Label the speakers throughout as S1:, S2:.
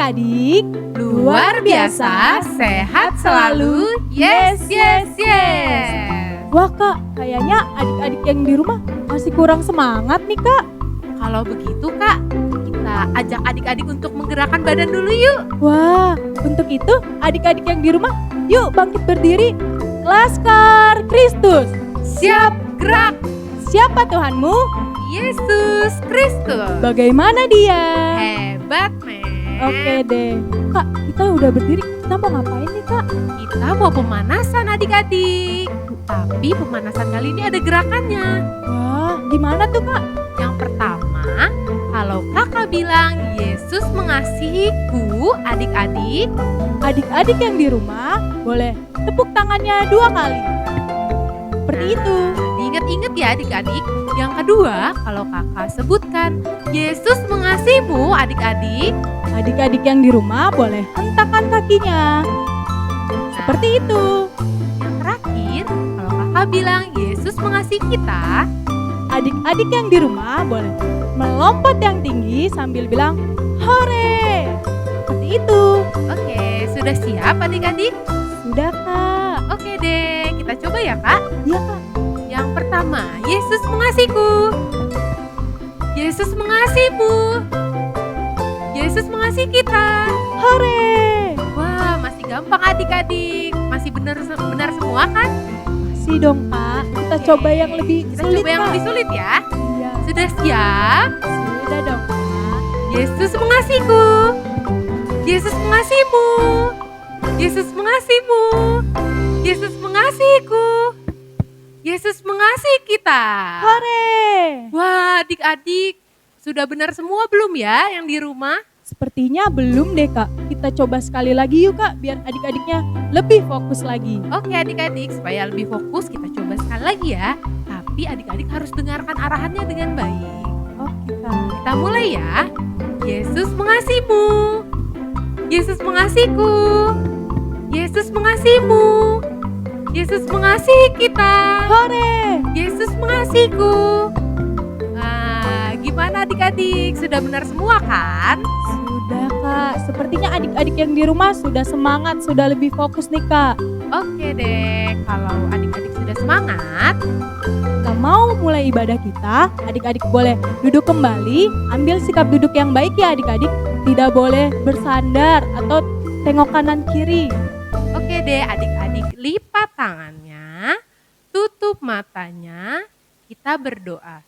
S1: adik-adik,
S2: Luar biasa, sehat selalu, yes, yes, yes.
S1: Wah kak, kayaknya adik-adik yang di rumah masih kurang semangat nih kak.
S2: Kalau begitu kak, kita ajak adik-adik untuk menggerakkan badan dulu yuk.
S1: Wah, untuk itu adik-adik yang di rumah, yuk bangkit berdiri. Laskar Kristus.
S2: Siap gerak,
S1: Siapa Tuhanmu?
S2: Yesus Kristus.
S1: Bagaimana dia?
S2: Hebat men.
S1: Oke deh. Kak, kita udah berdiri, kita mau ngapain nih kak?
S2: Kita mau pemanasan adik-adik. Tapi pemanasan kali ini ada gerakannya.
S1: Wah, gimana tuh kak?
S2: Yang pertama, kalau kakak bilang Yesus mengasihiku, adik-adik,
S1: Adik-adik yang di rumah boleh tepuk tangannya 2 kali. Seperti itu.
S2: diingat-ingat ya adik-adik. Yang kedua, kalau kakak sebutkan Yesus mengasihimu, adik-adik,
S1: Adik-adik yang di rumah boleh hentakkan kakinya. Seperti itu.
S2: yang terakhir, kalau kakak bilang Yesus mengasihi kita,
S1: Adik-adik yang di rumah boleh melompat yang tinggi sambil bilang hore. Seperti itu.
S2: oke, sudah siap adik-adik?
S1: Sudah kak.
S2: Oke deh, kita coba ya kak.
S1: Iya kak.
S2: Yang pertama, Yesus mengasihiku. Yesus mengasihimu. Yesus mengasihi kita.
S1: Hore.
S2: Wah, masih gampang adik-adik. Masih benar semua kan?
S1: Masih dong kak. Kita
S2: Oke,
S1: coba yang lebih
S2: kita
S1: sulit
S2: coba yang
S1: kak.
S2: lebih sulit ya.
S1: Iya.
S2: Sudah siap?
S1: Sudah dong kak.
S2: Yesus mengasihiku. Yesus mengasihimu. Yesus mengasihimu. Yesus mengasihiku. Yesus mengasihi kita.
S1: Hore.
S2: Wah, adik-adik, sudah benar semua belum ya yang di rumah?
S1: Sepertinya belum deh kak. Kita coba sekali lagi yuk kak. Biar adik-adiknya lebih fokus lagi.
S2: Oke adik-adik, supaya lebih fokus kita coba sekali lagi ya. Tapi adik-adik harus dengarkan arahannya dengan baik.
S1: Oke kak.
S2: Kita mulai ya. Yesus mengasihimu. Yesus mengasihiku. Yesus mengasihimu. Yesus mengasihi kita.
S1: Hore.
S2: Yesus mengasihiku. Nah, gimana adik-adik? Sudah benar semua kan?
S1: Sudah kak. Sepertinya adik-adik yang di rumah sudah semangat. Sudah lebih fokus nih kak.
S2: Oke deh, kalau adik-adik sudah semangat,
S1: Kita mau mulai ibadah kita. Adik-adik boleh duduk kembali. Ambil sikap duduk yang baik ya adik-adik. Tidak boleh bersandar atau tengok kanan kiri.
S2: oke deh adik-adik lipat tangannya, tutup matanya, kita berdoa.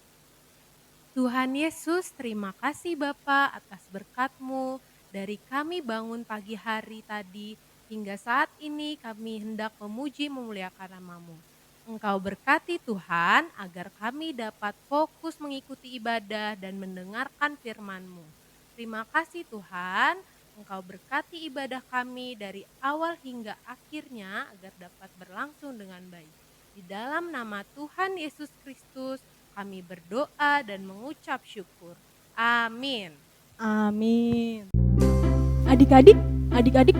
S2: Tuhan Yesus, terima kasih Bapa atas berkat-Mu. Dari kami bangun pagi hari tadi hingga saat ini kami hendak memuji memuliakan nama-Mu. Engkau berkati Tuhan agar kami dapat fokus mengikuti ibadah dan mendengarkan firman-Mu. Terima kasih Tuhan, Engkau berkati ibadah kami dari awal hingga akhirnya agar dapat berlangsung dengan baik. Di dalam nama Tuhan Yesus Kristus kami berdoa dan mengucap syukur. Amin.
S1: Amin. Adik-adik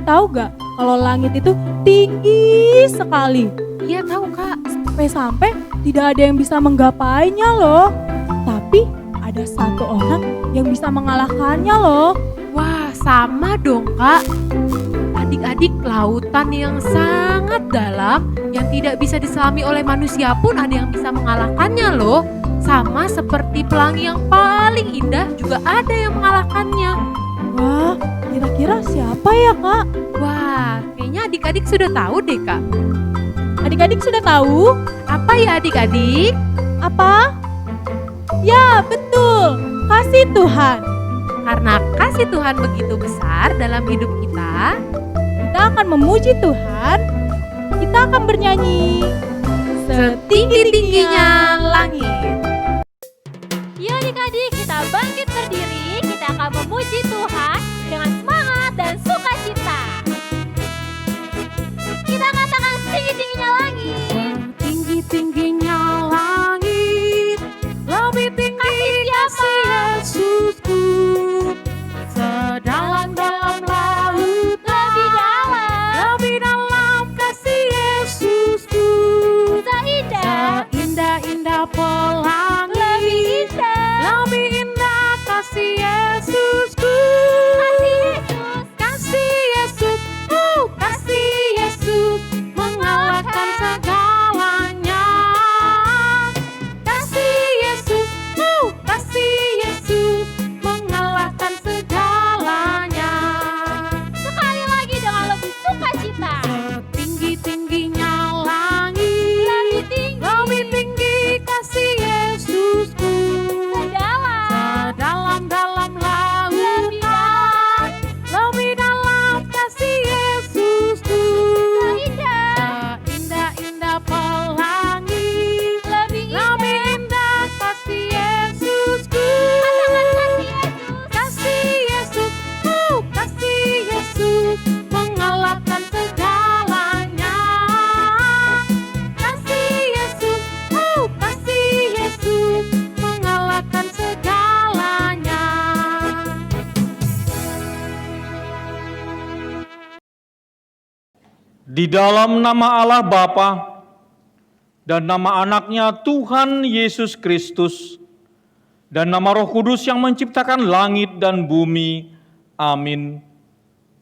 S1: tahu gak kalau langit itu tinggi sekali.
S2: Iya tahu Kak.
S1: Sampai-sampai tidak ada yang bisa menggapainya loh. Tapi ada satu orang yang bisa mengalahkannya loh.
S2: Wah, sama dong Kak. Adik-adik, lautan yang sangat dalam yang tidak bisa diselami oleh manusia pun ada yang bisa mengalahkannya loh. Sama seperti pelangi yang paling indah juga ada yang mengalahkannya.
S1: Wah, kira-kira siapa ya kak?
S2: Wah, kayaknya adik-adik sudah tahu deh Kak.
S1: Adik-adik sudah tahu?
S2: Apa ya adik-adik?
S1: Apa? Ya betul, kasih Tuhan.
S2: Karena kasih Tuhan begitu besar dalam hidup kita,
S1: Kita akan memuji Tuhan. Kita akan bernyanyi
S2: setinggi-tingginya langit.
S3: Yuk adik-adik, kita bangkit berdiri, kita akan memuji Tuhan dengan semangat dan sukacita. Kita katakan setinggi-tingginya langit.
S2: Tinggi-tingginya langit, lebih tinggi kasih Yesusku. Sedalam-dalam laut, lebih dalam kasih Yesusku. Seindah-indah pelangi, lebih indah kasih Yesusku.
S4: Di dalam nama Allah Bapa dan nama anaknya Tuhan Yesus Kristus dan nama Roh Kudus yang menciptakan langit dan bumi. Amin.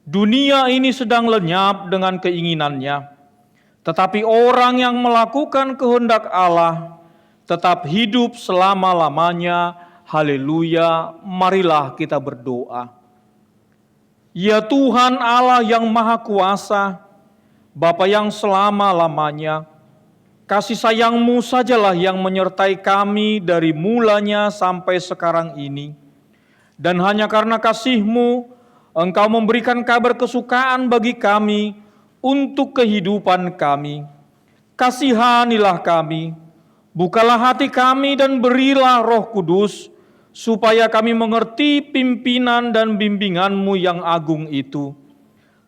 S4: Dunia ini sedang lenyap dengan keinginannya, tetapi orang yang melakukan kehendak Allah tetap hidup selama-lamanya. Haleluya, marilah kita berdoa. Ya Tuhan Allah yang Maha Kuasa, Bapa yang selama-lamanya, kasih sayang-Mu sajalah yang menyertai kami dari mulanya sampai sekarang ini. Dan hanya karena kasih-Mu, Engkau memberikan kabar kesukaan bagi kami untuk kehidupan kami. Kasihanilah kami, bukalah hati kami dan berilah Roh Kudus, supaya kami mengerti pimpinan dan bimbingan-Mu yang agung itu.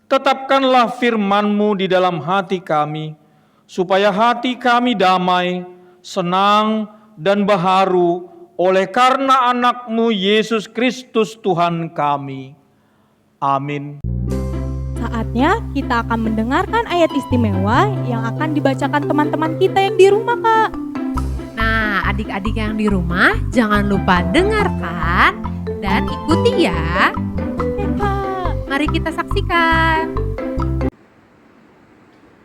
S4: Tetapkanlah firman-Mu di dalam hati kami, supaya hati kami damai, senang, dan baharu oleh karena anak-Mu Yesus Kristus Tuhan kami. Amin.
S1: Saatnya kita akan mendengarkan ayat istimewa yang akan dibacakan teman-teman kita yang di rumah, Kak.
S2: Nah, adik-adik yang di rumah jangan lupa dengarkan dan ikuti ya.
S1: Ya, Kak.
S2: Mari kita saksikan.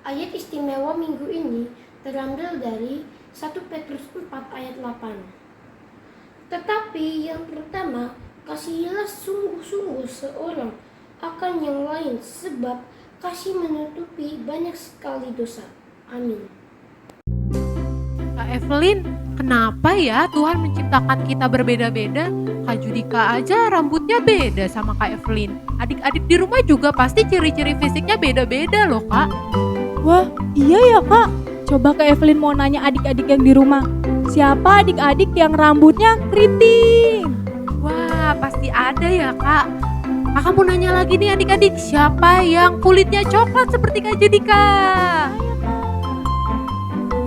S5: Ayat istimewa minggu ini terambil dari 1 Petrus 4 ayat 8. Tetapi yang pertama, kasihilah sungguh-sungguh seorang akan yang lain, sebab kasih menutupi banyak sekali dosa. Amin.
S2: Kak Evelyn, kenapa ya Tuhan menciptakan kita berbeda-beda? Kak Judika aja rambutnya beda sama Kak Evelyn. Adik-adik di rumah juga pasti ciri-ciri fisiknya beda-beda loh, Kak.
S1: Wah, iya ya, Kak. Coba Kak Evelyn mau nanya adik-adik yang di rumah, siapa adik-adik yang rambutnya keriting?
S2: Wah, pasti ada ya, Kak. Kakak mau nanya lagi nih adik-adik, siapa yang kulitnya coklat seperti Kak Judika?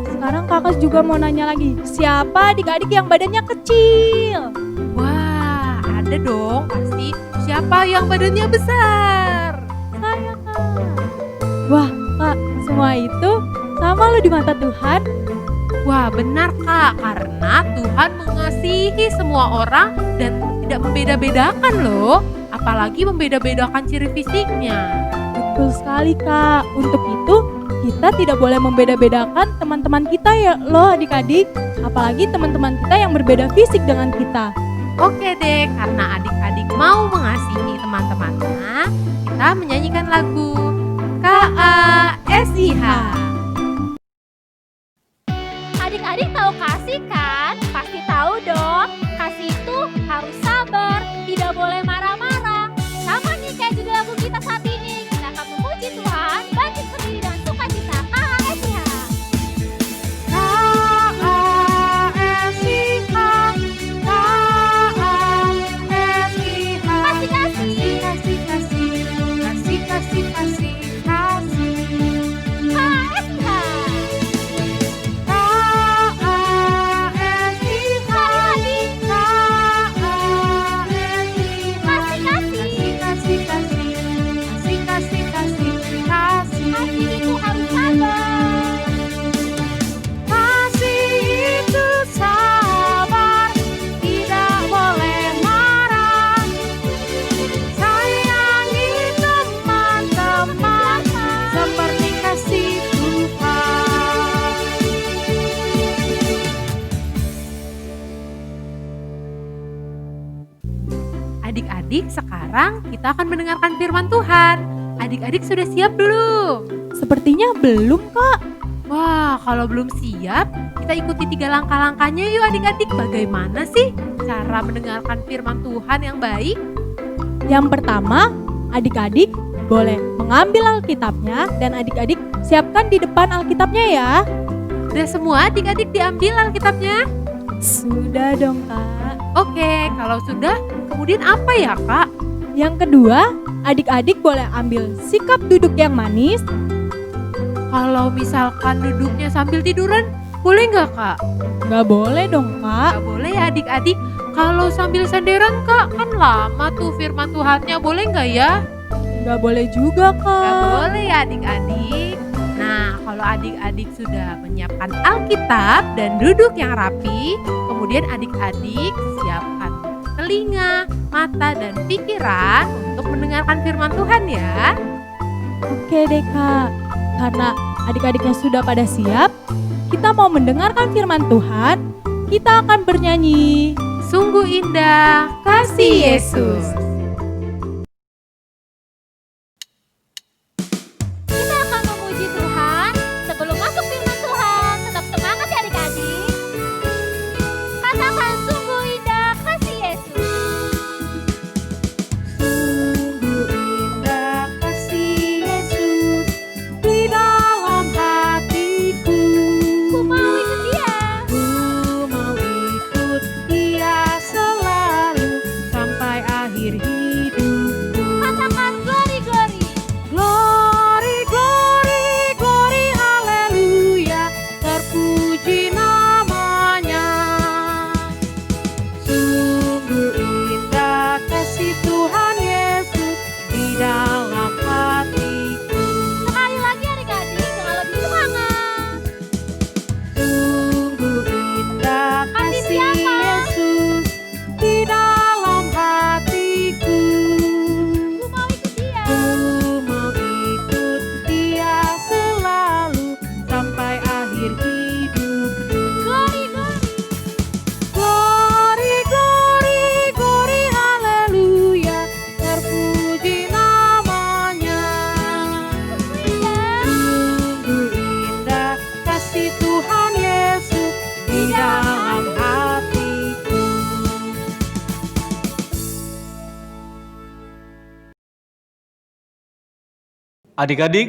S1: Sekarang kakak juga mau nanya lagi, siapa adik-adik yang badannya kecil?
S2: Wah, ada dong pasti. Siapa yang badannya besar?
S1: Saya, Kak. Wah, Kak, semua itu sama lo di mata Tuhan.
S2: Wah, benar Kak, karena Tuhan mengasihi semua orang dan tidak membeda-bedakan loh. Apalagi membeda-bedakan ciri fisiknya.
S1: Betul sekali, Kak. Untuk itu kita tidak boleh membeda-bedakan teman-teman kita ya loh adik-adik. Apalagi teman-teman kita yang berbeda fisik dengan kita.
S2: Oke deh, karena adik-adik mau mengasihi teman-temannya, kita menyanyikan lagu KASIH.
S3: Adik-adik tahu kasih kan? Pasti tahu dong. Kasih itu harus sabar, tidak boleh marah-marah. Sama nih kayak judul lagu kita saat ini. Kita akan memuji Tuhan, bangkit berdiri dan sukacita. KASIH.
S2: Adik-adik, sekarang kita akan mendengarkan firman Tuhan. Adik-adik sudah siap belum?
S1: Sepertinya belum, Kak.
S2: Wah, kalau belum siap, kita ikuti 3 langkah-langkahnya yuk adik-adik. Bagaimana sih cara mendengarkan firman Tuhan yang baik?
S1: Yang pertama, adik-adik boleh mengambil Alkitabnya dan adik-adik siapkan di depan Alkitabnya ya.
S2: Udah semua adik-adik diambil Alkitabnya?
S1: Sudah dong, Kak.
S2: Oke, kalau sudah, kemudian apa ya Kak?
S1: Yang kedua, adik-adik boleh ambil sikap duduk yang manis.
S2: Kalau misalkan duduknya sambil tiduran, boleh nggak Kak?
S1: Nggak boleh dong, Kak.
S2: Nggak boleh ya adik-adik. Kalau sambil senderan Kak, kan lama tuh firman Tuhannya, boleh nggak ya?
S1: Nggak boleh juga,
S2: Gak
S1: Kak.
S2: boleh ya adik-adik. Nah, kalau adik-adik sudah menyiapkan Alkitab dan duduk yang rapi, kemudian adik-adik siapkan telinga, mata, dan pikiran untuk mendengarkan firman Tuhan ya.
S1: Oke deh, Kak. Karena adik-adiknya sudah pada siap, kita mau mendengarkan firman Tuhan, kita akan bernyanyi.
S2: Sungguh indah kasih Yesus.
S3: Kita akan memuji Tuhan. Sebelum masuk firman Tuhan, tetap semangat ya adik-adik. Katakan sungguh indah kasih Yesus.
S2: Sungguh indah kasih Yesus di dalam hatiku.
S3: Ku mau ikut Dia.
S2: Ku mau ikut Dia selalu sampai akhir hidupku.
S3: Katakan glory glory.
S2: Glory, glory, glory, haleluya, terpuji namanya. Sungguh indah kasih Tuhan Yesus di dalam hatiku.
S3: Sekali lagi adik-adik dengan lebih semangat.
S2: Sungguh indah
S3: Kasih
S2: kasih
S3: siapa?
S2: Yesus di dalam hatiku.
S3: Ku mau ikut Dia.
S2: Ku mau ikut Dia selalu sampai akhir hidupku.
S3: Glory glory.
S2: Glory, glory, glory, haleluya, terpuji namanya. Sungguh indah kasih Tuhan Yesus di dalam hatiku.
S4: Adik-adik,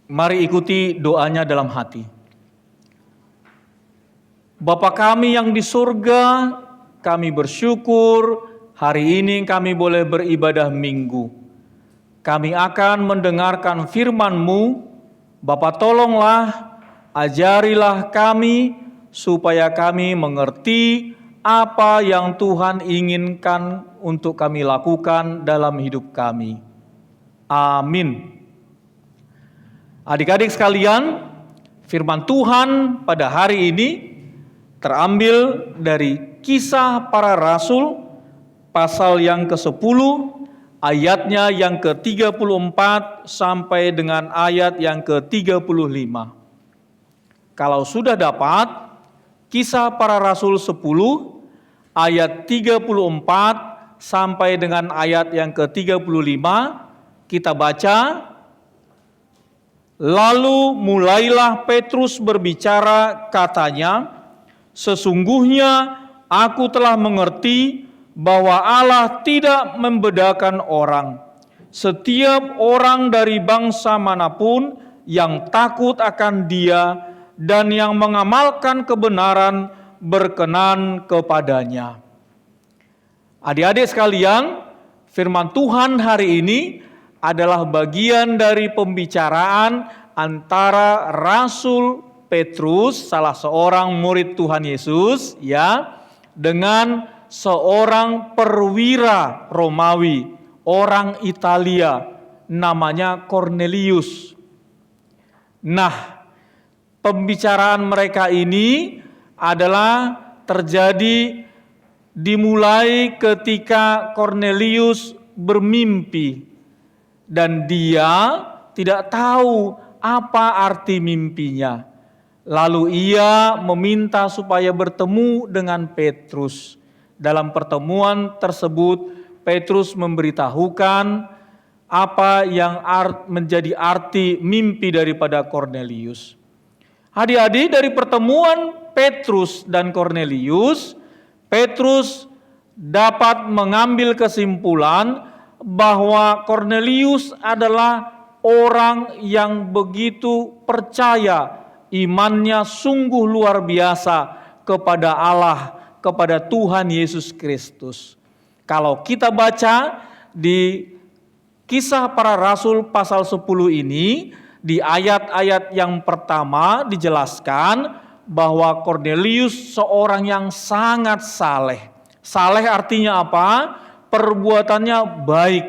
S4: mari ikuti doanya dalam hati. Bapa kami yang di surga, kami bersyukur hari ini kami boleh beribadah minggu. Kami akan mendengarkan firman-Mu. Bapa tolonglah, ajarilah kami supaya kami mengerti apa yang Tuhan inginkan untuk kami lakukan dalam hidup kami. Amin. Adik-adik sekalian, firman Tuhan pada hari ini terambil dari Kisah Para Rasul pasal yang ke-10 ayatnya yang ke-34 sampai dengan ayat yang ke-35. Kalau sudah dapat Kisah Para Rasul 10 ayat 34 sampai dengan ayat yang ke-35, kita baca. Lalu mulailah Petrus berbicara, katanya, sesungguhnya aku telah mengerti bahwa Allah tidak membedakan orang. Setiap orang dari bangsa manapun yang takut akan Dia dan yang mengamalkan kebenaran berkenan kepadanya. Adik-adik sekalian, firman Tuhan hari ini adalah bagian dari pembicaraan antara Rasul Petrus, salah seorang murid Tuhan Yesus, ya, dengan seorang perwira Romawi, orang Italia, namanya Cornelius. Nah, pembicaraan mereka ini adalah terjadi dimulai ketika Cornelius bermimpi. Dan dia tidak tahu apa arti mimpinya. Lalu ia meminta supaya bertemu dengan Petrus. Dalam pertemuan tersebut, Petrus memberitahukan apa yang menjadi arti mimpi daripada Cornelius. Adik-adik, dari pertemuan Petrus dan Cornelius, Petrus dapat mengambil kesimpulan bahwa Cornelius adalah orang yang begitu percaya, imannya sungguh luar biasa kepada Allah, kepada Tuhan Yesus Kristus. Kalau kita baca di Kisah Para Rasul pasal 10 ini, di ayat-ayat yang pertama dijelaskan bahwa Cornelius seorang yang sangat saleh. Saleh artinya apa? Perbuatannya baik,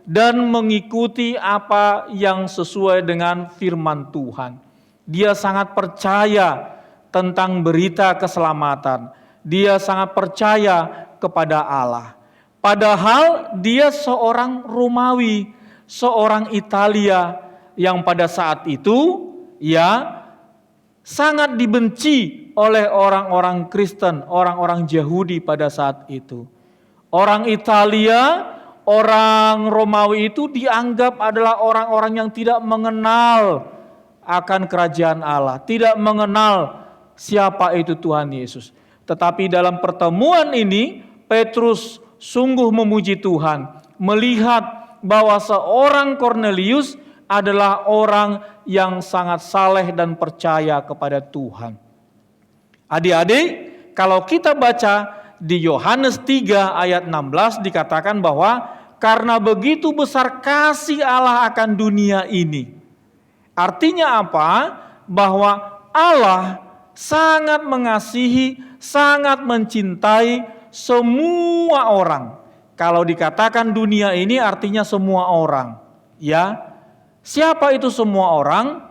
S4: dan mengikuti apa yang sesuai dengan firman Tuhan. Dia sangat percaya tentang berita keselamatan. Dia sangat percaya kepada Allah. Padahal dia seorang Romawi, seorang Italia yang pada saat itu sangat dibenci oleh orang-orang Kristen, orang-orang Yahudi pada saat itu. Orang Italia, orang Romawi itu dianggap adalah orang-orang yang tidak mengenal akan kerajaan Allah, tidak mengenal siapa itu Tuhan Yesus. Tetapi dalam pertemuan ini, Petrus sungguh memuji Tuhan, melihat bahwa seorang Kornelius adalah orang yang sangat saleh dan percaya kepada Tuhan. Adik-adik, kalau kita baca di Yohanes 3 ayat 16 dikatakan bahwa karena begitu besar kasih Allah akan dunia ini. Artinya apa? Bahwa Allah sangat mengasihi, sangat mencintai semua orang. Kalau dikatakan dunia ini artinya semua orang. Ya, siapa itu semua orang?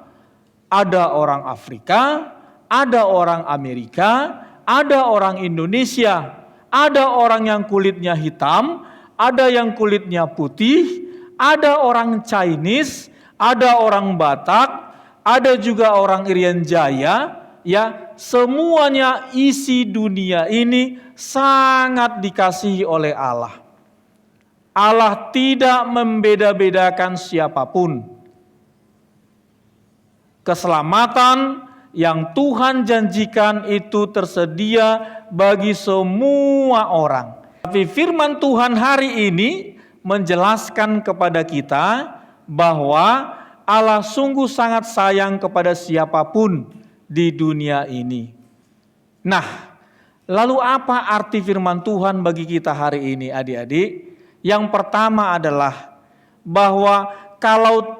S4: Ada orang Afrika, ada orang Amerika, ada orang Indonesia, ada orang yang kulitnya hitam, ada yang kulitnya putih, ada orang Chinese, ada orang Batak, ada juga orang Irian Jaya, ya, semuanya isi dunia ini sangat dikasihi oleh Allah. Allah tidak membeda-bedakan siapapun. Keselamatan yang Tuhan janjikan itu tersedia bagi semua orang. Tapi firman Tuhan hari ini menjelaskan kepada kita bahwa Allah sungguh sangat sayang kepada siapapun di dunia ini. Nah, lalu apa arti firman Tuhan bagi kita hari ini, adik-adik? Yang pertama adalah bahwa kalau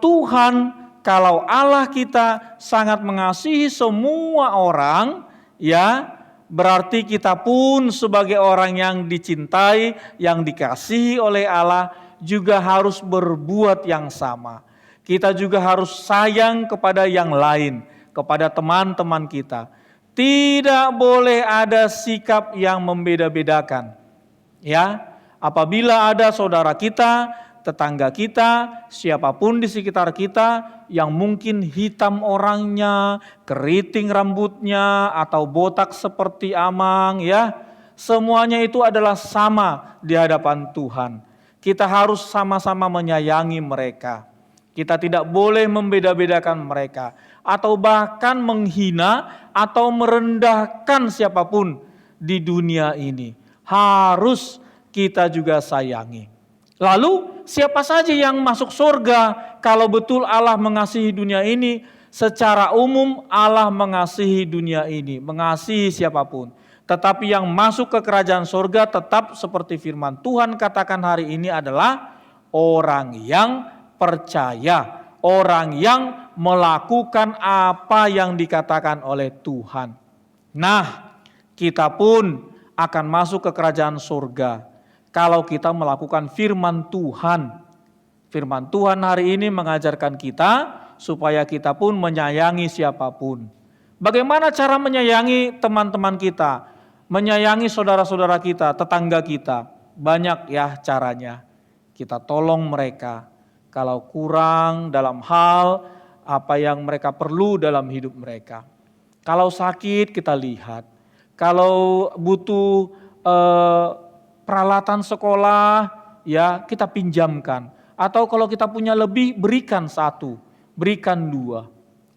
S4: Allah kita sangat mengasihi semua orang, ya, berarti kita pun sebagai orang yang dicintai, yang dikasihi oleh Allah juga harus berbuat yang sama. Kita juga harus sayang kepada yang lain, kepada teman-teman kita. Tidak boleh ada sikap yang membeda-bedakan. Ya, apabila ada saudara kita, tetangga kita, siapapun di sekitar kita yang mungkin hitam orangnya, keriting rambutnya, atau botak seperti Amang, ya, semuanya itu adalah sama di hadapan Tuhan. Kita harus sama-sama menyayangi mereka. Kita tidak boleh membeda-bedakan mereka atau bahkan menghina atau merendahkan siapapun di dunia ini. Harus kita juga sayangi. Lalu siapa saja yang masuk surga kalau betul Allah mengasihi dunia ini? Secara umum Allah mengasihi dunia ini, mengasihi siapapun. Tetapi yang masuk ke kerajaan surga tetap seperti firman Tuhan katakan hari ini adalah orang yang percaya, orang yang melakukan apa yang dikatakan oleh Tuhan. Nah, kita pun akan masuk ke kerajaan surga kalau kita melakukan firman Tuhan. Firman Tuhan hari ini mengajarkan kita supaya kita pun menyayangi siapapun. Bagaimana cara menyayangi teman-teman kita, menyayangi saudara-saudara kita, tetangga kita? Banyak ya caranya. Kita tolong mereka. Kalau kurang dalam hal apa yang mereka perlu dalam hidup mereka. Kalau sakit kita lihat. Kalau butuh peralatan sekolah ya kita pinjamkan. Atau kalau kita punya lebih berikan 1, berikan 2.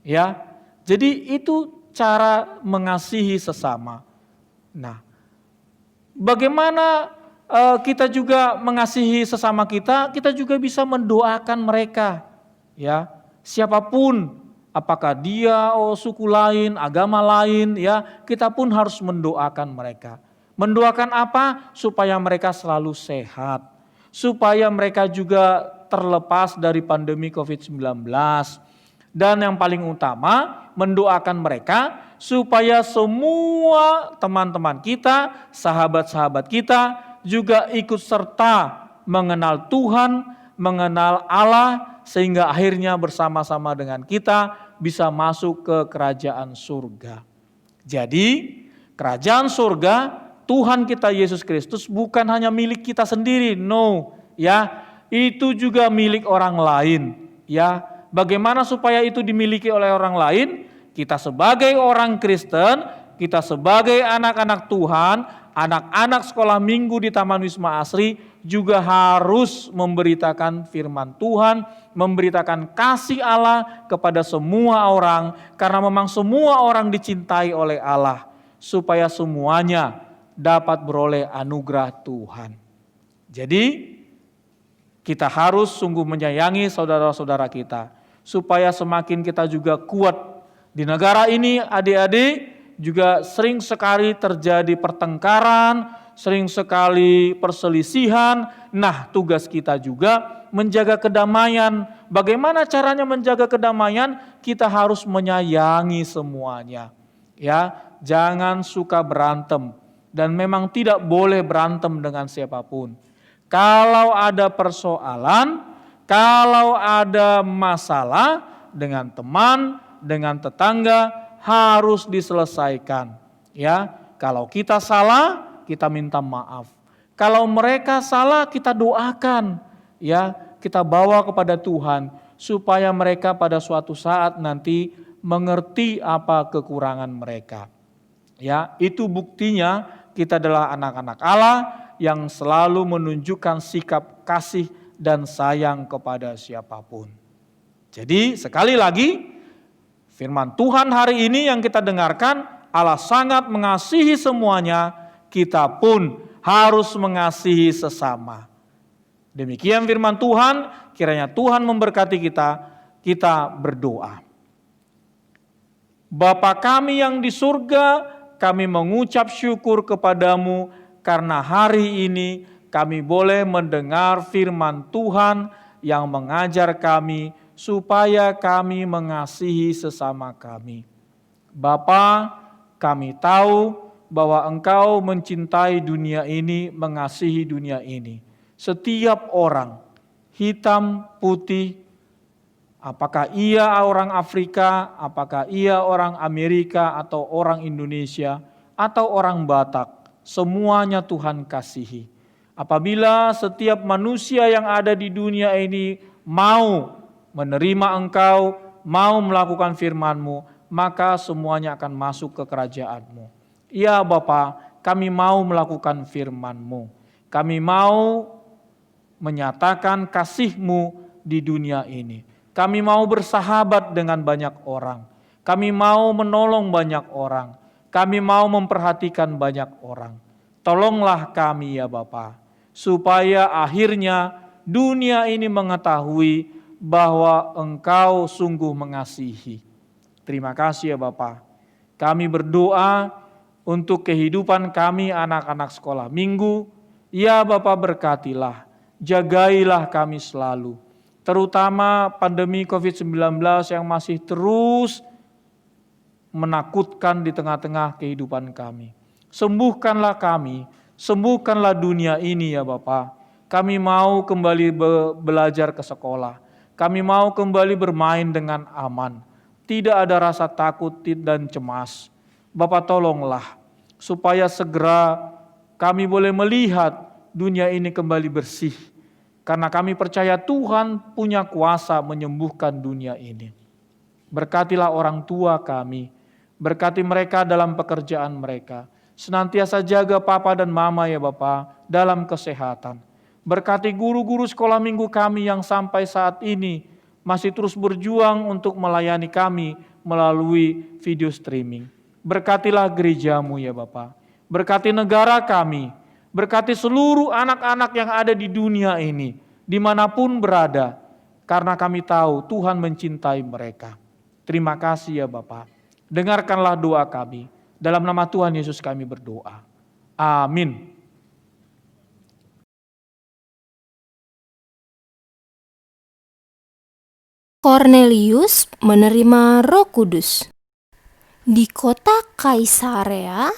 S4: Ya. Jadi itu cara mengasihi sesama. Nah, bagaimana kita juga mengasihi sesama kita juga bisa mendoakan mereka. Ya, siapapun, apakah dia suku lain, agama lain, ya, kita pun harus mendoakan mereka. Mendoakan apa? Supaya mereka selalu sehat, supaya mereka juga terlepas dari pandemi COVID-19. Dan yang paling utama, mendoakan mereka supaya semua teman-teman kita, sahabat-sahabat kita juga ikut serta mengenal Tuhan mengenal Allah, sehingga akhirnya bersama-sama dengan kita bisa masuk ke kerajaan surga. Jadi kerajaan surga Tuhan kita Yesus Kristus bukan hanya milik kita sendiri, no, ya, itu juga milik orang lain, ya. Bagaimana supaya itu dimiliki oleh orang lain? Kita sebagai orang Kristen, kita sebagai anak-anak Tuhan, anak-anak sekolah minggu di Taman Wisma Asri juga harus memberitakan firman Tuhan, memberitakan kasih Allah kepada semua orang, karena memang semua orang dicintai oleh Allah, supaya semuanya dapat beroleh anugerah Tuhan. Jadi kita harus sungguh menyayangi saudara-saudara kita, supaya semakin kita juga kuat. Di negara ini adik-adik juga sering sekali terjadi pertengkaran, sering sekali perselisihan. Nah, tugas kita juga menjaga kedamaian. Bagaimana caranya menjaga kedamaian? Kita harus menyayangi semuanya. Ya, jangan suka berantem, dan memang tidak boleh berantem dengan siapapun. Kalau ada persoalan, kalau ada masalah dengan teman, dengan tetangga, harus diselesaikan. Ya, kalau kita salah, kita minta maaf. Kalau mereka salah, kita doakan. Ya, kita bawa kepada Tuhan supaya mereka pada suatu saat nanti mengerti apa kekurangan mereka. Ya, itu buktinya kita adalah anak-anak Allah yang selalu menunjukkan sikap kasih dan sayang kepada siapapun. Jadi sekali lagi, firman Tuhan hari ini yang kita dengarkan, Allah sangat mengasihi semuanya, kita pun harus mengasihi sesama. Demikian firman Tuhan, kiranya Tuhan memberkati kita berdoa. Bapa kami yang di surga, kami mengucap syukur kepadamu karena hari ini kami boleh mendengar firman Tuhan yang mengajar kami supaya kami mengasihi sesama kami. Bapa, kami tahu bahwa Engkau mencintai dunia ini, mengasihi dunia ini. Setiap orang, hitam, putih, apakah ia orang Afrika, apakah ia orang Amerika atau orang Indonesia atau orang Batak, semuanya Tuhan kasihi. Apabila setiap manusia yang ada di dunia ini mau menerima Engkau, mau melakukan firman-Mu, maka semuanya akan masuk ke kerajaan-Mu. Ya Bapa, kami mau melakukan firman-Mu. Kami mau menyatakan kasih-Mu di dunia ini. Kami mau bersahabat dengan banyak orang. Kami mau menolong banyak orang. Kami mau memperhatikan banyak orang. Tolonglah kami ya Bapa, supaya akhirnya dunia ini mengetahui bahwa Engkau sungguh mengasihi. Terima kasih ya Bapa. Kami berdoa untuk kehidupan kami anak-anak sekolah minggu. Ya Bapa, berkatilah, jagailah kami selalu. Terutama pandemi COVID-19 yang masih terus menakutkan di tengah-tengah kehidupan kami. Sembuhkanlah kami, sembuhkanlah dunia ini ya Bapa. Kami mau kembali belajar ke sekolah. Kami mau kembali bermain dengan aman. Tidak ada rasa takut dan cemas. Bapa, tolonglah supaya segera kami boleh melihat dunia ini kembali bersih. Karena kami percaya Tuhan punya kuasa menyembuhkan dunia ini. Berkatilah orang tua kami. Berkati mereka dalam pekerjaan mereka. Senantiasa jaga papa dan mama ya Bapa dalam kesehatan. Berkati guru-guru sekolah minggu kami yang sampai saat ini masih terus berjuang untuk melayani kami melalui video streaming. Berkatilah gerejamu ya Bapa. Berkati negara kami. Berkati seluruh anak-anak yang ada di dunia ini, dimanapun berada. Karena kami tahu Tuhan mencintai mereka. Terima kasih ya Bapa. Dengarkanlah doa kami. Dalam nama Tuhan Yesus kami berdoa. Amin.
S6: Kornelius menerima Roh Kudus. Di kota Kaisarea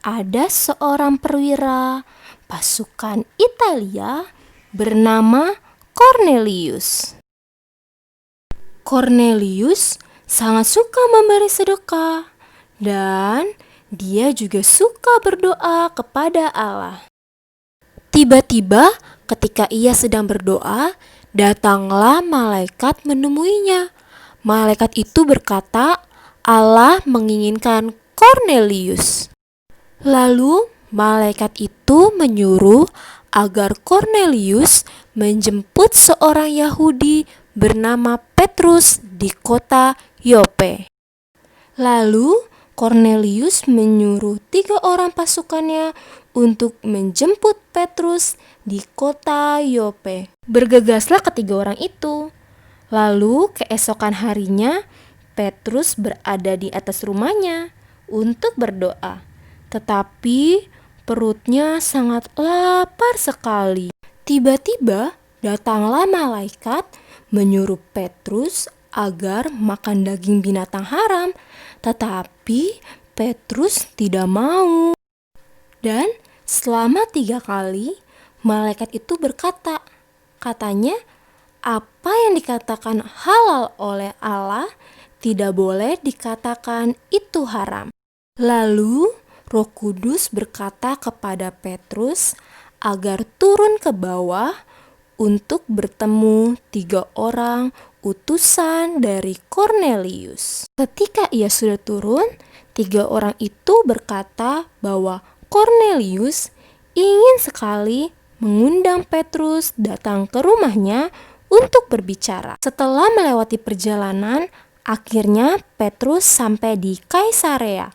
S6: ada seorang perwira pasukan Italia bernama Kornelius. Kornelius sangat suka memberi sedekah dan dia juga suka berdoa kepada Allah. Tiba-tiba ketika ia sedang berdoa, datanglah malaikat menemuinya. Malaikat itu berkata, Allah menginginkan Kornelius. Lalu malaikat itu menyuruh agar Kornelius menjemput seorang Yahudi bernama Petrus di kota Yope. Lalu Kornelius menyuruh 3 orang pasukannya untuk menjemput Petrus di kota Yope. Bergegaslah ketiga orang itu. Lalu keesokan harinya Petrus berada di atas rumahnya untuk berdoa. Tetapi perutnya sangat lapar sekali. Tiba-tiba datanglah malaikat menyuruh Petrus agar makan daging binatang haram. Tetapi Petrus tidak mau. Dan selama 3 kali malaikat itu berkata, katanya, apa yang dikatakan halal oleh Allah tidak boleh dikatakan itu haram. Lalu Roh Kudus berkata kepada Petrus agar turun ke bawah untuk bertemu 3 orang utusan dari Kornelius. Ketika ia sudah turun, 3 orang itu berkata bahwa Kornelius ingin sekali mengundang Petrus datang ke rumahnya untuk berbicara. Setelah melewati perjalanan, akhirnya Petrus sampai di Kaisarea.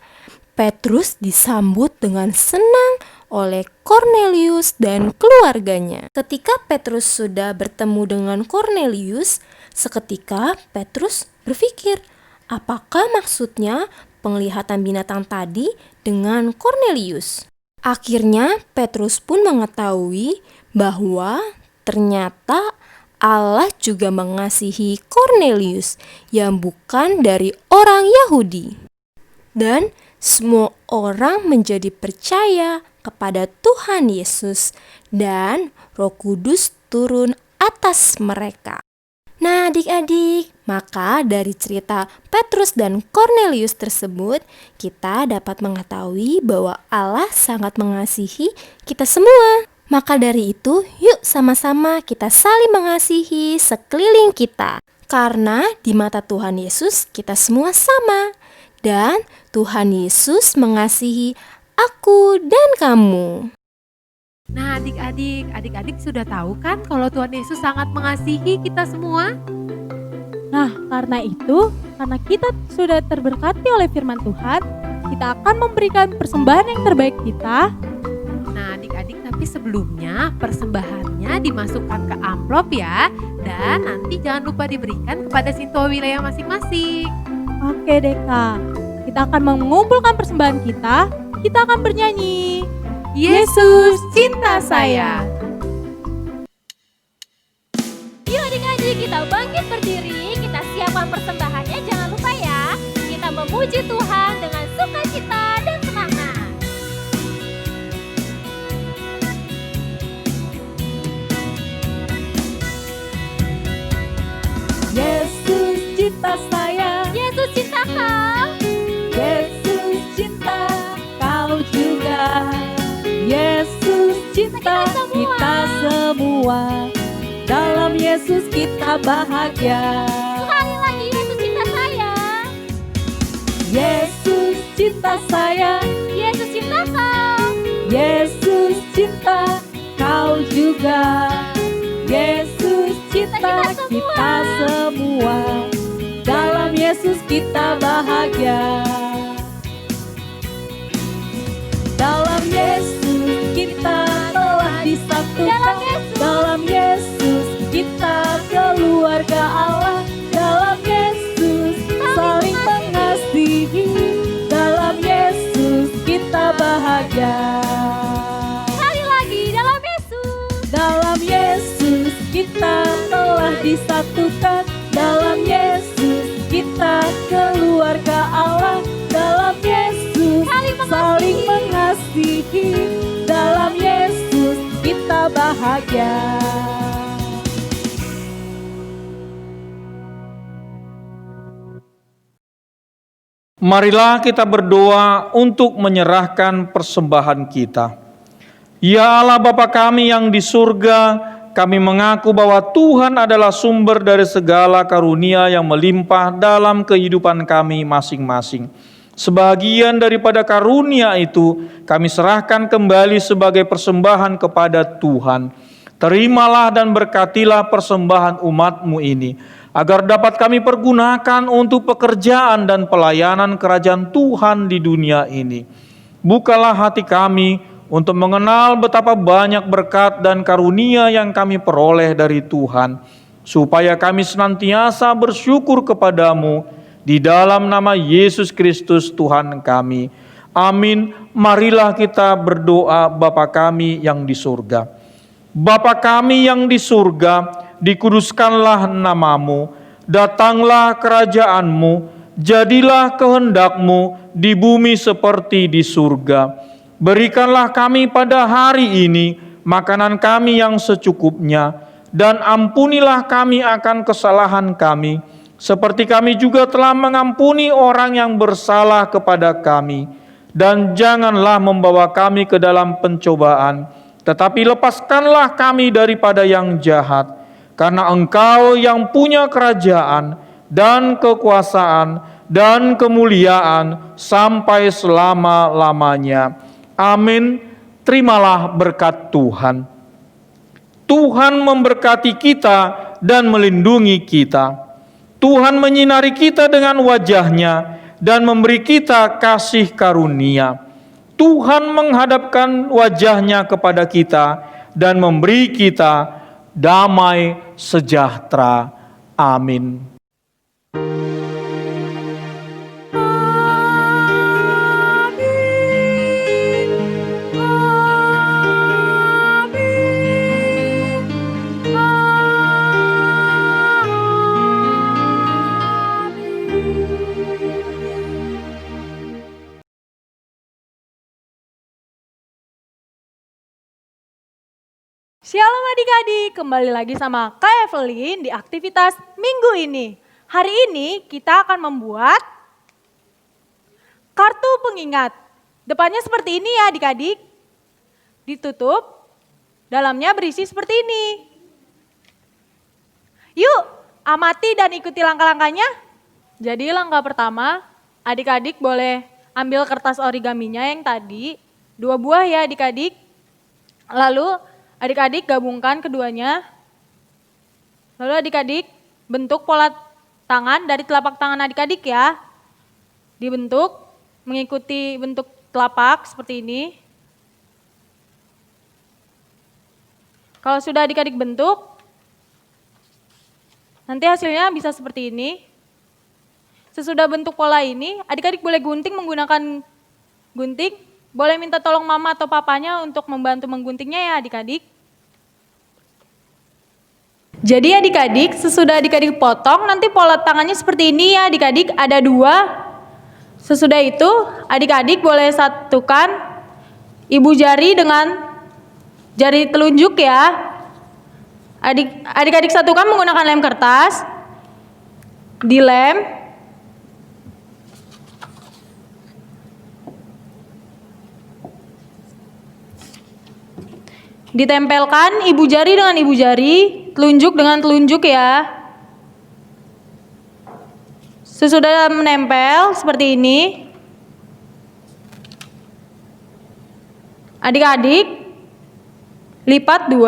S6: Petrus disambut dengan senang oleh Kornelius dan keluarganya. Ketika Petrus sudah bertemu dengan Kornelius, seketika Petrus berpikir, apakah maksudnya penglihatan binatang tadi dengan Kornelius? Akhirnya Petrus pun mengetahui bahwa ternyata Allah juga mengasihi Kornelius yang bukan dari orang Yahudi. Dan semua orang menjadi percaya kepada Tuhan Yesus dan Roh Kudus turun atas mereka. Nah adik-adik, maka dari cerita Petrus dan Kornelius tersebut, kita dapat mengetahui bahwa Allah sangat mengasihi kita semua. Maka dari itu, yuk sama-sama kita saling mengasihi sekeliling kita. Karena di mata Tuhan Yesus kita semua sama. Dan Tuhan Yesus mengasihi aku dan kamu.
S2: Nah adik-adik sudah tahu kan kalau Tuhan Yesus sangat mengasihi kita semua?
S1: Nah, karena itu, karena kita sudah terberkati oleh firman Tuhan, kita akan memberikan persembahan yang terbaik kita.
S2: Nah adik-adik, tapi sebelumnya persembahannya dimasukkan ke amplop ya. Dan nanti jangan lupa diberikan kepada sintua wilayah masing-masing.
S1: Oke deh Kak, kita akan mengumpulkan persembahan kita akan bernyanyi.
S2: Yesus cinta saya.
S3: Yuk adik-adik, kita bangkit berdiri, kita siapkan persembahannya, jangan lupa ya. Kita memuji Tuhan dengan sukacita dan semangat.
S1: Yesus cinta saya,
S3: Yesus cinta kau.
S1: Yesus cinta kau juga. Yesus cinta kita semua. Dalam Yesus kita bahagia.
S3: Sekali lagi, Yesus cinta saya.
S1: Yesus cinta saya,
S3: Yesus cinta kau.
S1: Yesus cinta kau juga. Yesus cinta kita semua. Dalam Yesus kita bahagia. Dalam Yesus kita telah disatukan. Dalam Yesus kita keluarga Allah. Dalam Yesus saling mengasihi. Dalam Yesus kita bahagia.
S3: Sekali lagi, dalam Yesus.
S1: Dalam Yesus kita telah disatukan. Dalam Yesus kita keluarga Allah. Dalam Yesus saling mengasihi. Dalam Yesus kita bahagia.
S4: Marilah kita berdoa untuk menyerahkan persembahan kita. Ya Allah Bapa kami yang di surga, kami mengaku bahwa Tuhan adalah sumber dari segala karunia yang melimpah dalam kehidupan kami masing-masing. Sebagian daripada karunia itu kami serahkan kembali sebagai persembahan kepada Tuhan. Terimalah dan berkatilah persembahan umat-Mu ini, agar dapat kami pergunakan untuk pekerjaan dan pelayanan kerajaan Tuhan di dunia ini. Bukalah hati kami untuk mengenal betapa banyak berkat dan karunia yang kami peroleh dari Tuhan, supaya kami senantiasa bersyukur kepadamu di dalam nama Yesus Kristus Tuhan kami. Amin. Marilah kita berdoa. Bapa kami yang di surga. Bapa kami yang di surga, dikuduskanlah namamu, datanglah kerajaanmu, jadilah kehendakmu di bumi seperti di surga. Berikanlah kami pada hari ini makanan kami yang secukupnya, dan ampunilah kami akan kesalahan kami, seperti kami juga telah mengampuni orang yang bersalah kepada kami. Dan janganlah membawa kami ke dalam pencobaan, tetapi lepaskanlah kami daripada yang jahat. Karena Engkau yang punya kerajaan dan kekuasaan dan kemuliaan sampai selama-lamanya. Amin. Terimalah berkat Tuhan. Tuhan memberkati kita dan melindungi kita. Tuhan menyinari kita dengan wajah-Nya dan memberi kita kasih karunia. Tuhan menghadapkan wajah-Nya kepada kita dan memberi kita damai sejahtera. Amin.
S1: Shalom adik-adik, kembali lagi sama Kak Evelyn di aktivitas minggu ini. Hari ini kita akan membuat kartu pengingat. Depannya seperti ini ya adik-adik. Ditutup, dalamnya berisi seperti ini. Yuk, amati dan ikuti langkah-langkahnya. Jadi langkah pertama, adik-adik boleh ambil kertas origaminya yang tadi, 2 buah ya adik-adik. Lalu adik-adik gabungkan keduanya. Lalu adik-adik bentuk pola tangan dari telapak tangan adik-adik ya. Dibentuk mengikuti bentuk telapak seperti ini. Kalau sudah adik-adik bentuk, nanti hasilnya bisa seperti ini. Sesudah bentuk pola ini, adik-adik boleh gunting menggunakan gunting. Boleh minta tolong mama atau papanya untuk membantu mengguntingnya ya adik-adik. Jadi adik-adik, sesudah adik-adik potong, nanti pola tangannya seperti ini ya adik-adik, ada 2. Sesudah itu, adik-adik boleh satukan ibu jari dengan jari telunjuk ya. Adik-adik satukan menggunakan lem kertas, dilem. Ditempelkan ibu jari dengan ibu jari, telunjuk dengan telunjuk ya. Sesudah menempel seperti ini, adik-adik lipat 2.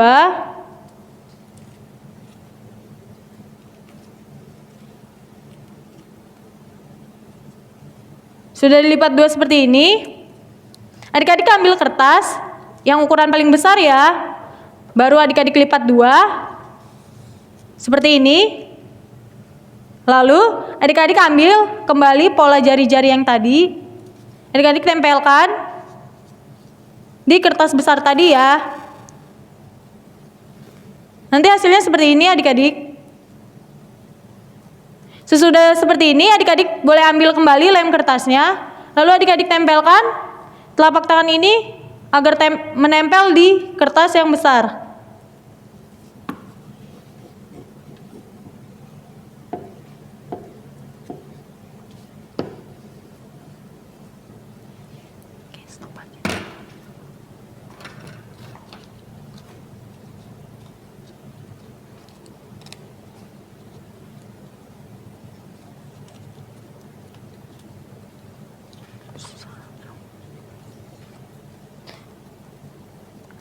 S1: Sudah dilipat 2 seperti ini, adik-adik ambil kertas yang ukuran paling besar ya, baru adik-adik lipat 2, seperti ini. Lalu adik-adik ambil kembali pola jari-jari yang tadi, adik-adik tempelkan di kertas besar tadi ya. Nanti hasilnya seperti ini adik-adik. Sesudah seperti ini adik-adik boleh ambil kembali lem kertasnya, lalu adik-adik tempelkan telapak tangan ini agar menempel di kertas yang besar.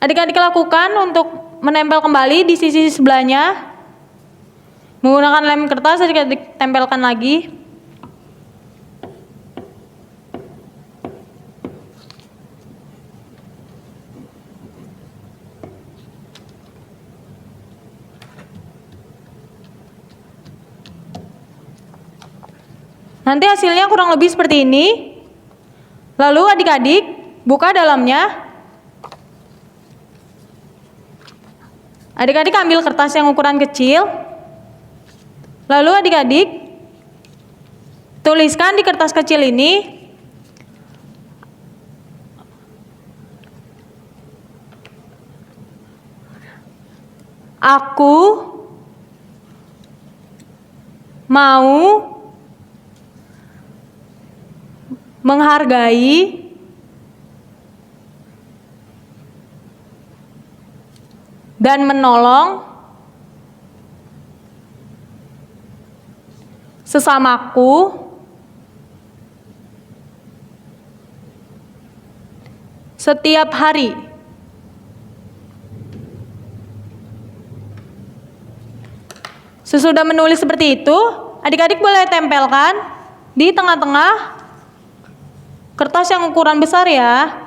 S1: Adik-adik lakukan untuk menempel kembali di sisi sebelahnya. Menggunakan lem kertas, adik-adik tempelkan lagi. Nanti hasilnya kurang lebih seperti ini. Lalu adik-adik buka dalamnya. Adik-adik ambil kertas yang ukuran kecil. Lalu adik-adik tuliskan di kertas kecil ini aku mau menghargai dan menolong sesamaku setiap hari. Sesudah menulis seperti itu, adik-adik boleh tempelkan di tengah-tengah kertas yang ukuran besar ya.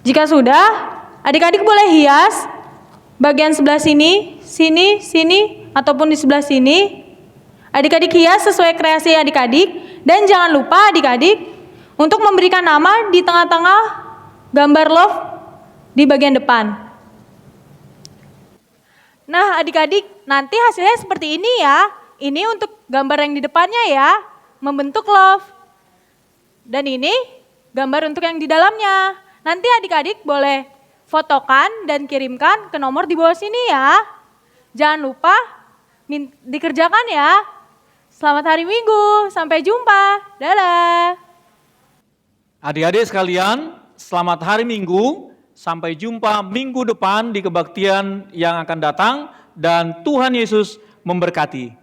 S1: Jika sudah, adik-adik boleh hias bagian sebelah sini, sini, ataupun di sebelah sini. Adik-adik hias sesuai kreasi adik-adik. Dan jangan lupa adik-adik untuk memberikan nama di tengah-tengah gambar love di bagian depan. Nah adik-adik, nanti hasilnya seperti ini ya. Ini untuk gambar yang di depannya ya, membentuk love. Dan ini gambar untuk yang di dalamnya. Nanti adik-adik boleh fotokan dan kirimkan ke nomor di bawah sini ya. Jangan lupa dikerjakan ya. Selamat hari Minggu, sampai jumpa. Dadah.
S4: Adik-adik sekalian, selamat hari Minggu. Sampai jumpa minggu depan di kebaktian yang akan datang. Dan Tuhan Yesus memberkati.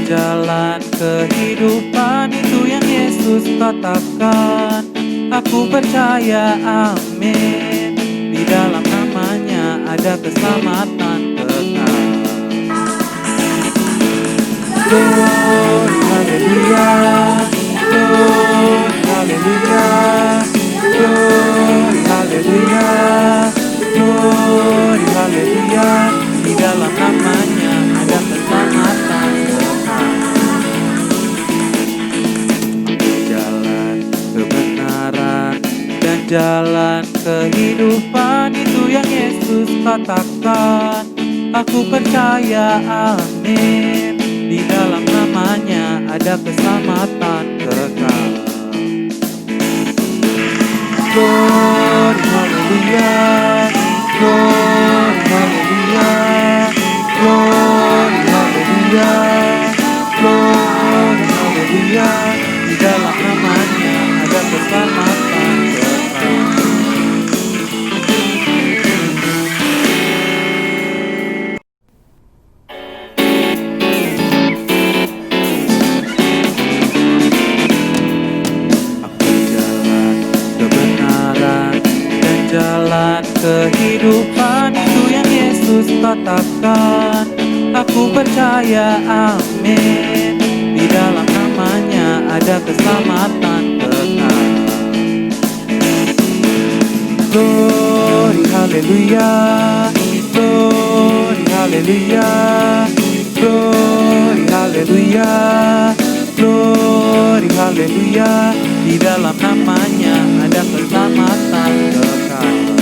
S7: Jalan kehidupan itu yang Yesus katakan. Aku percaya, amin. Di dalam namanya ada keselamatan kekal. Glory, haleluya. Glory, haleluya. Glory, haleluya. Glory, haleluya. Di dalam namanya ada keselamatan. Jalan kehidupan itu yang Yesus katakan. Aku percaya, amin. Di dalam namanya ada keselamatan kekal. Glory, haleluya. Glory, haleluya. Glory, haleluya. Glory, haleluya. Di dalam namanya ada keselamatan. Jalan kehidupan itu yang Yesus katakan. Aku percaya, amin. Di dalam namanya ada keselamatan kekal. Glory, haleluya. Glory, haleluya. Glory, haleluya. Glory, haleluya. Di dalam namanya ada keselamatan kekal.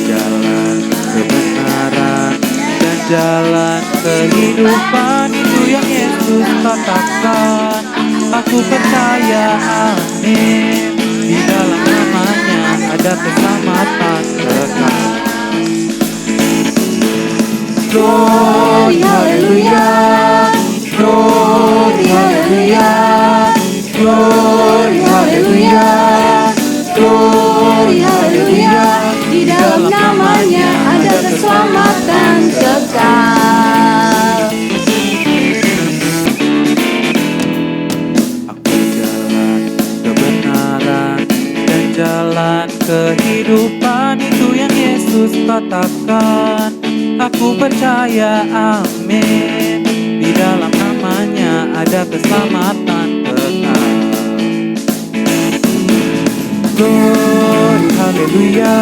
S7: Jalan kebenaran dan jalan kehidupan itu yang Yesus katakan. Aku percaya, amin. Di dalam namanya ada keselamatan kekal. Glory, haleluya. Glory, haleluya. Glory, Yesus katakan, aku percaya, amin. Di dalam namanya ada keselamatan kekal. Glory, haleluya.